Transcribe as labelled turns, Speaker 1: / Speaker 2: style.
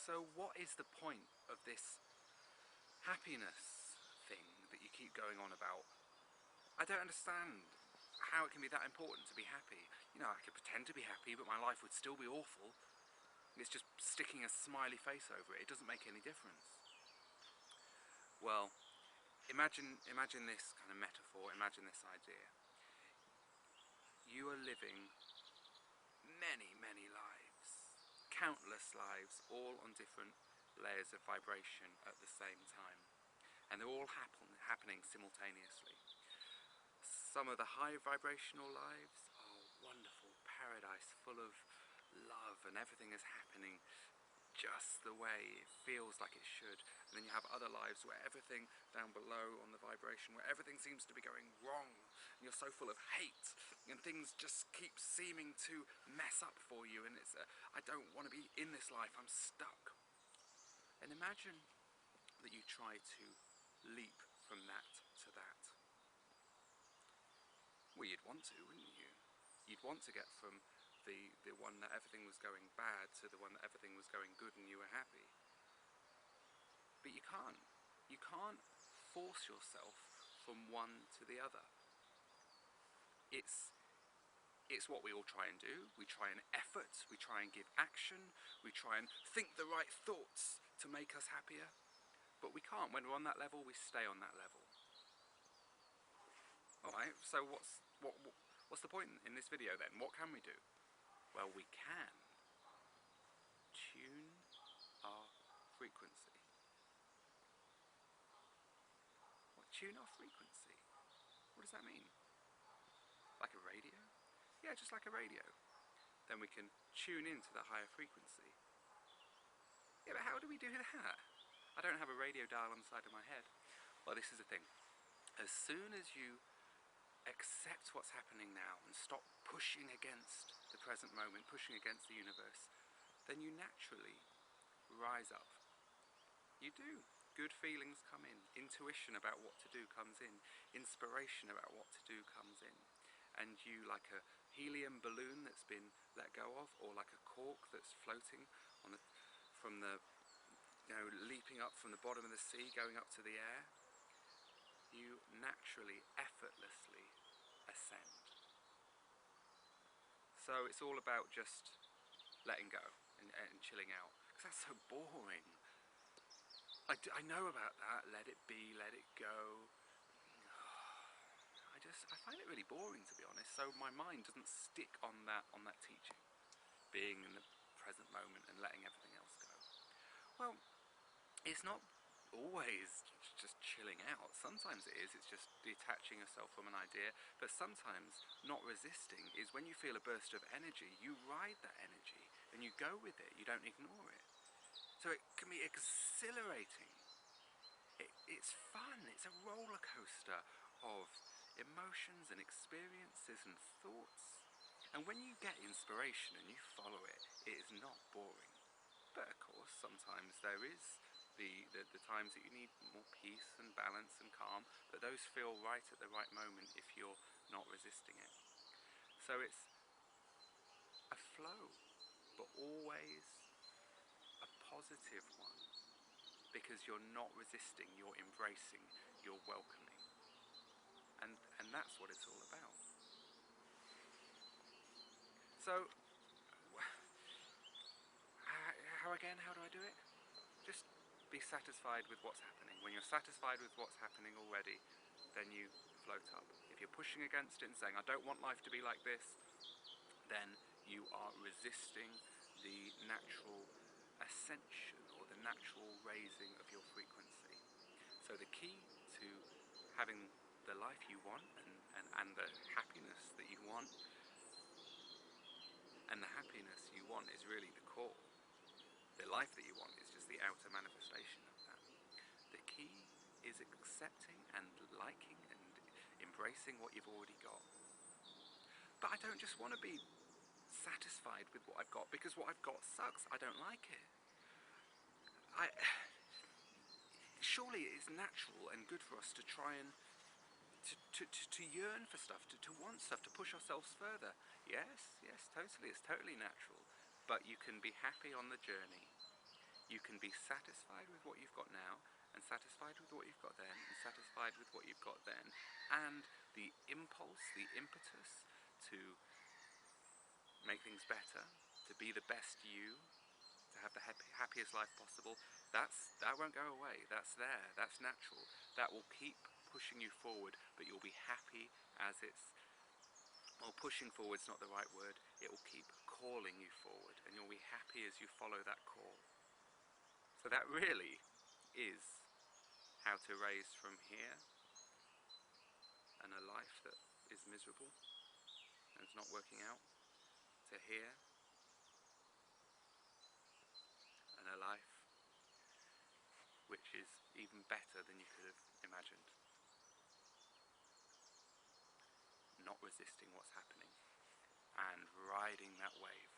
Speaker 1: So what is the point of this happiness thing that you keep going on about? I don't understand how it can be that important to be happy. You know, I could pretend to be happy, but my life would still be awful. It's just sticking a smiley face over it. It doesn't make any difference. Well, imagine this kind of metaphor, imagine this idea. You are living many, many lives, countless lives, all on different layers of vibration at the same time. And they're all happening simultaneously. Some of the high vibrational lives are wonderful, paradise full of love, and everything is happening just the way it feels like it should. And then you have other lives where everything down below on the vibration, where everything seems to be going wrong, and you're so full of hate, and things just keep seeming to mess up for you, and it's I don't want to be in this life, I'm stuck. And imagine that you try to leap from that to that. Well, you'd want to, wouldn't you? You'd want to get from the one that everything was going bad to the one that everything was going good and you were happy. But you can't. You can't force yourself from one to the other. It's what we all try and do. We try and effort, we try and give action, we try and think the right thoughts to make us happier. But we can't. When we're on that level, we stay on that level. Alright, so what's the point in this video then? What can we do? Well, we can tune our frequency. What, tune our frequency? What does that mean? Like a radio? Yeah, just like a radio. Then we can tune into the higher frequency. Yeah, but how do we do that? I don't have a radio dial on the side of my head. Well, this is the thing. As soon as you accept what's happening now and stop pushing against the present moment, pushing against the universe, then you naturally rise up. You do. Good feelings come in. Intuition about what to do comes in. Inspiration about what to do comes in. And you, like a helium balloon that's been let go of, or like a cork that's floating on leaping up from the bottom of the sea, going up to the air, you naturally, effortlessly ascend. So it's all about just letting go and chilling out, because that's so boring. I know about that, let it be, let it go. I find it really boring, to be honest, so my mind doesn't stick on that teaching, being in the present moment and letting everything else go. Well, it's not always just chilling out. Sometimes it is, it's just detaching yourself from an idea, but sometimes not resisting is when you feel a burst of energy, you ride that energy and you go with it, you don't ignore it. So it can be exhilarating. It's fun, it's a roller coaster of emotions and experiences and thoughts. And when you get inspiration and you follow it, it is not boring. But of course, sometimes there is the times that you need more peace and balance and calm, but those feel right at the right moment if you're not resisting it. So it's a flow, but always a positive one, because you're not resisting, you're embracing, you're welcoming. And that's what it's all about. So, how do I do it? Just be satisfied with what's happening. When you're satisfied with what's happening already, then you float up. If you're pushing against it and saying, I don't want life to be like this, then you are resisting the natural ascension or the natural raising of your frequency. So the key to having the life you want and the happiness that you want, and the happiness you want is really the core. The life that you want is just the outer manifestation of that. The key is accepting and liking and embracing what you've already got. But I don't just want to be satisfied with what I've got, because what I've got sucks. I don't like it. Surely it is natural and good for us to try and to yearn for stuff, to want stuff, to push ourselves further. Yes, totally, it's totally natural. But you can be happy on the journey. You can be satisfied with what you've got now, and satisfied with what you've got then, and satisfied with what you've got then, and the impulse, the impetus to make things better, to be the best you, to have the happiest life possible, that won't go away. That's there. That's natural. That will keep pushing you forward, but you'll be happy as it's, well, pushing forward's not the right word. It will keep calling you forward, and you'll be happy as you follow that call. So that really is how to raise from here and a life that is miserable and it's not working out, to here and a life which is even better than you could have imagined. Not resisting what's happening and riding that wave.